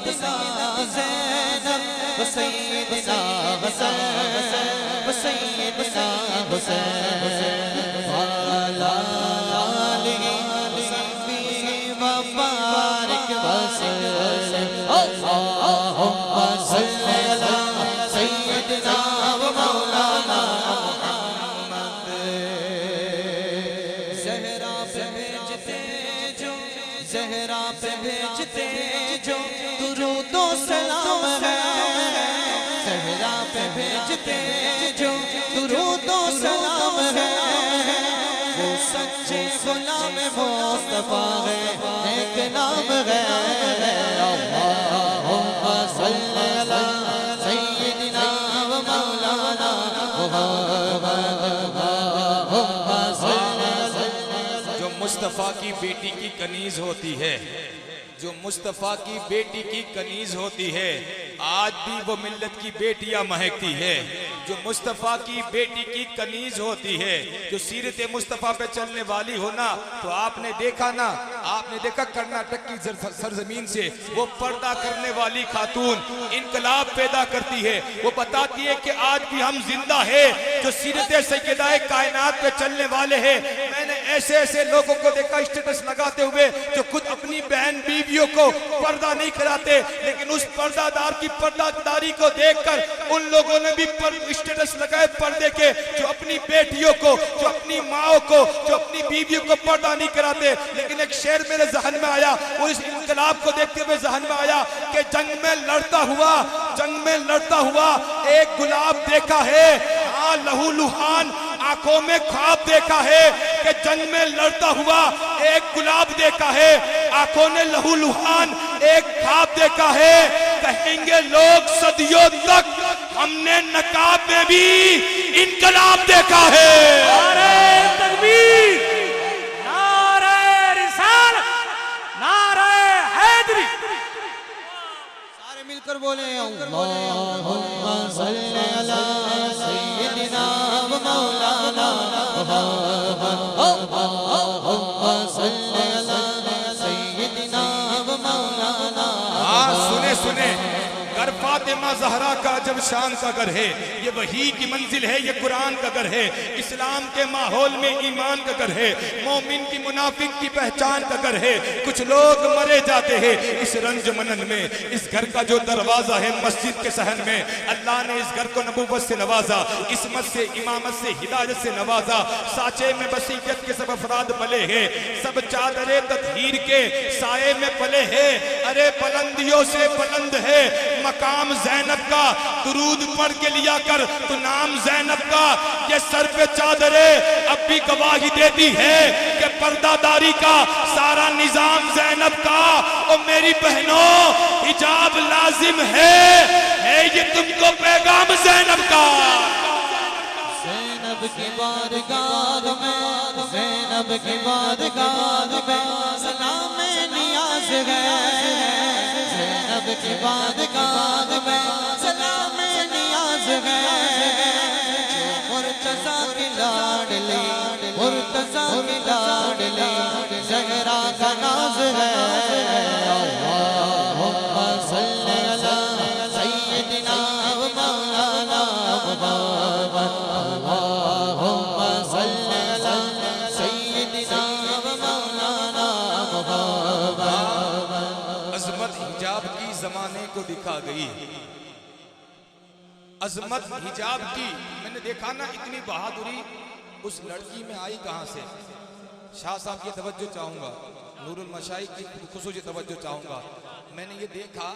सैयदना ज़ैनब व सैयदना हसन व सैयदना हुसैन वाला आलिहि सल्ली व बारिक वसल्लम अल्लाहुम्मा सल्ली अला सैयदना व मौलाना मुहम्मद। ज़हरा पे भेजते जो ज़हरा पे भेजते जो दुरूद व सलाम है, ज़हरा पे भेजते जो दुरूद व सलाम है, वो सच्चे गुलाम मुस्तफा है, एक नाम है अल्लाहुम्मा सल्ली अला सय्यिदिना व मौलाना मुहम्मद अल्लाहुम्मा सल्ली अला। जो मुस्तफ़ा की बेटी की कनीज होती है, जो मुस्तफ़ा की बेटी की कनीज होती है, आज भी वो मिल्लत की बेटियां महकती है। जो मुस्तफ़ा की बेटी की कनीज होती है, जो सीरत मुस्तफ़ा पे चलने वाली हो ना, तो आपने देखा ना, आपने देखा कर्नाटक की सरजमीन से वो पर्दा करने वाली खातून इनकलाब पैदा करती है। वो बताती है कि आज भी हम जिंदा है, जो सीरत सैयदाए कायनात पे चलने वाले हैं। मैंने ऐसे ऐसे लोगों को देखा स्टेटस लगाते हुए जो खुद अपनी बहन बीवियों को पर्दा नहीं कराते, लेकिन उस पर्दादार की पर्दादारी को देखकर उन लोगों ने भी स्टेटस लगाए पर्दे के, जो अपनी बेटियों को, जो अपनी माओ को, जो अपनी बीवियों को पर्दा नहीं कराते। लेकिन एक शेर मेरे जहन में आया, वो इस इनकलाब को देखते हुए जहन में आया कि जंग में लड़ता हुआ एक गुलाब देखा है, हाँ लहू लुहान आंखों में ख्वाब देखा है कि जंग में लड़ता हुआ एक गुलाब देखा है, आंखों ने लहू लुहान एक ख्वाब देखा है। कहेंगे लोग सदियों तक हमने नकाब में भी इनकलाब देखा है। नारे तकबीर, नारे रिसालत, नारे हैदरी। सारे मिलकर बोले अल्लाहुम्मा सल्ली अला सय्यिदिना व मौलाना मुहम्मद अल्लाहुम्मा सल्ली अला सय्यिदिना व मौलाना। सुने सुने, घर फातिमा ज़हरा का जब शान का घर है, ये वही की मंजिल है, ये कुरान का घर है, इस्लाम के माहौल में ईमान का घर है, मोमिन की मुनाफिक की पहचान का घर है। कुछ लोग मरे जाते हैं इस रंज मनन में। इस घर का जो दरवाजा है मस्जिद के सहन में, अल्लाह ने इस घर को नबूवत से नवाजा, इस्मत से, इमामत से, हिदायत से नवाजा। साचे में बसीयत के सब अफराद पले हैं, सब चादरे तत्हीर के साए में पले हैं। अरे बुलंदियों से बुलंद है मकाम ज़ैनब का, दुरूद पढ़ के लिया कर तो नाम ज़ैनब का। ये सर पे चादरे अब भी गवाही देती है कि पर्दादारी का सारा निजाम ज़ैनब का। और मेरी बहनों, हिजाब लाजिम है ये तुमको पैगाम ज़ैनब का। ज़ैनब की बारगाह में, ज़ैनब की बारगाह में सलाम नियाज़ है, ज़ैनब की बारगाह में सलाम नियाज़ है। जो मुर्तज़ा की लाडली, मुर्तज़ा की लाडली ज़हरा का नाज़ है। अल्लाहुम्मा सल्ली अला सय्यिदिना व मौलाना मुहम्मद अल्लाहुम्मा सल्ली अला सय्यिदिना व मौलाना मुहम्मद। अजमत हिजाब की जमाने को दिखा गई, अजमत हिजाब की। मैंने देखा ना इतनी बहादुरी उस लड़की में आई कहां से। शाह साहब की तवज्जो चाहूंगा, नूरुल मशाइख की खुसूसी तवज्जो चाहूंगा। मैंने ये देखा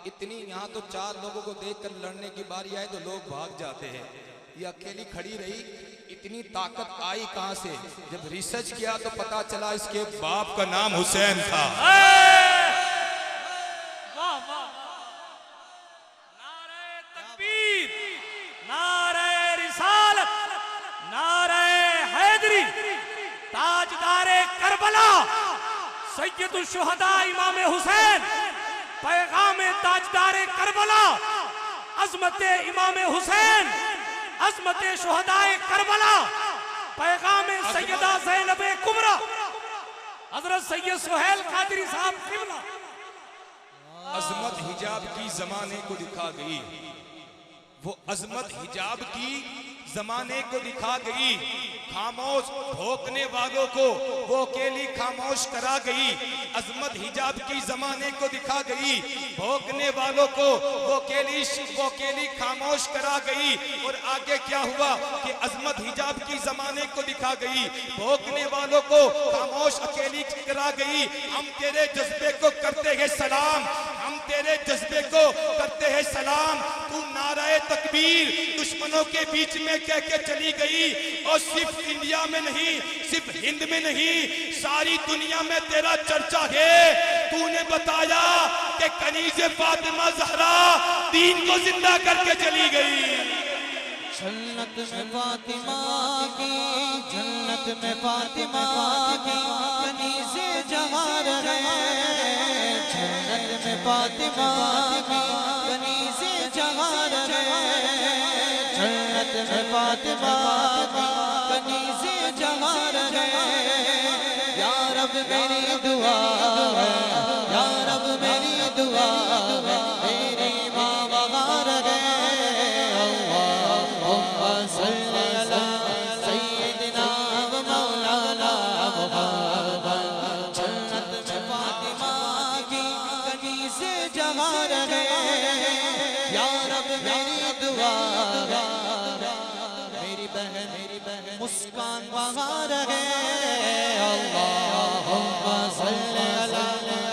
इतनी, यहाँ तो 4 लोगों को देखकर लड़ने की बारी आए तो लोग भाग जाते हैं, ये अकेली खड़ी रही। इतनी ताकत आई कहां से? जब रिसर्च किया तो पता चला इसके बाप का नाम हुसैन था। नारे तकबीर, नारे रिसालत, नारे हैदरी। ताजदारे करबला सैयदुल शुहदा इमाम हुसैन, पैगाम ताजदारे करबला, अज़मत इमाम हुसैन, अज़मत शुहदाए करबला, पैगाम सैयदा ज़ैनब कुबरा, हज़रत सैयद सुहेल कादरी साहब क़िबला। अजमत हिजाब की जमाने को दिखा गई, वो अजमत हिजाब की जमाने को दिखा गई। खामोश भोंकने वालों को वो अकेली खामोश करा गई। अजमत हिजाब की जमाने को दिखा गई, भोंकने वालों को वो अकेली खामोश करा गई। और आगे क्या हुआ कि अजमत हिजाब की जमाने को दिखा गई, भोंकने वालों को खामोश अकेली करा गई। हम तेरे जज्बे को करते हैं सलाम, हम तेरे जज्बे को करते हैं सलाम। तू नाराए तकबीर दुश्मनों के बीच में कह के चली गई, और सिर्फ इंडिया में नहीं, सिर्फ हिंद में नहीं, सारी दुनिया में तेरा चर्चा है। तूने बताया कि कनीज़े फातिमा ज़हरा दीन को जिंदा करके चली गई। जन्नत में फातिमा की, जन्नत में फातिमा की कनीज़े जवार है। जन्नत में फातिमा की कनीज़े जवार है। जन्नत में फातिमा की कनीज़े जवार है। या रब मेरी दुआ है, या रब मेरी दुआ है, मेरी माँ बहार है। अल्लाहुम्मा सल्ली अला सय्यिदिना व मौलाना मुहम्मद। जन्नत में फातिमा की कनीज़े जवार है। या रब मेरी दुआ है, मेरी बहन मुस्कान बहार है। अल्लाहुम्मा सल्ली अला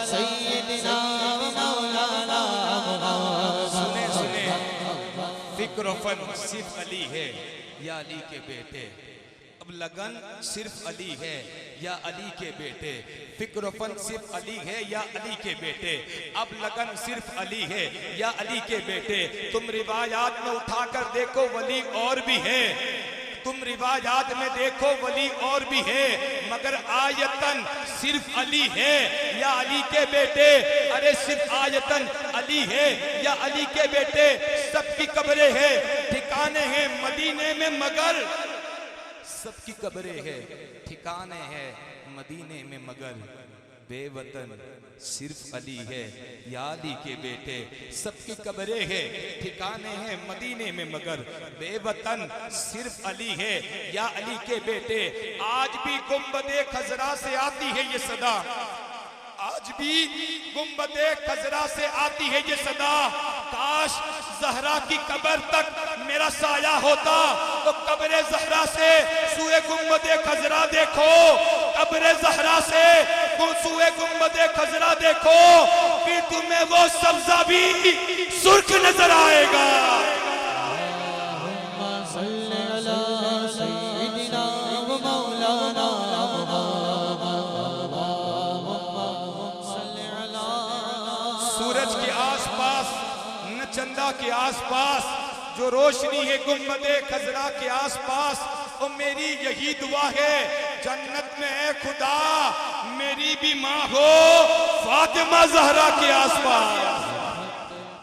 सय्यिदिना व मौलाना मुहम्मद। सुने सुने, फिक्र फन सिर्फ अली है या अली के बेटे। अब लगन सिर्फ अली है या अली के बेटे। फिक्र फन सिर्फ अली है या अली के बेटे। अब लगन सिर्फ अली है या अली के बेटे। तुम रिवायात में उठाकर देखो वली और भी है, तुम रिवायात में देखो वली और भी है, मगर आयतन सिर्फ अली है या अली के बेटे। अरे सिर्फ आयतन अली है या अली के बेटे। सबकी कब्रें हैं, ठिकाने हैं मदीने में, मगर सबकी कब्रें हैं, ठिकाने हैं मदीने में, मगर बेवतन सिर्फ अली है या अली के बेटे। सबकी कब्रें हैं, ठिकाने हैं मदीने में, मगर बेवतन सिर्फ अली है या अली के बेटे। आज भी गुंबदे खजरा से आती है ये सदा, आज भी गुंबदे खजरा से आती है ये सदा। काश ज़हरा की कब्र तक मेरा साया होता, तो कब्र ज़हरा से सुए गुंबदे खजरा देखो, कब्र ज़हरा से सुए गुंबदे खजरा देखो, फिर तुम्हें वो सब्ज़ा भी सुर्ख नजर आएगा। अल्लाहुम्मा सल्ली अला सय्यिदिना व मौलाना मुहम्मद। सल्ली अला। सूरज के आसपास न चंदा के आसपास जो रोशनी है गुंबदे खजरा के आसपास, वो मेरी यही दुआ है, जन्नत में है खुदा मेरी भी माँ हो फातिमा ज़हरा के आसपास।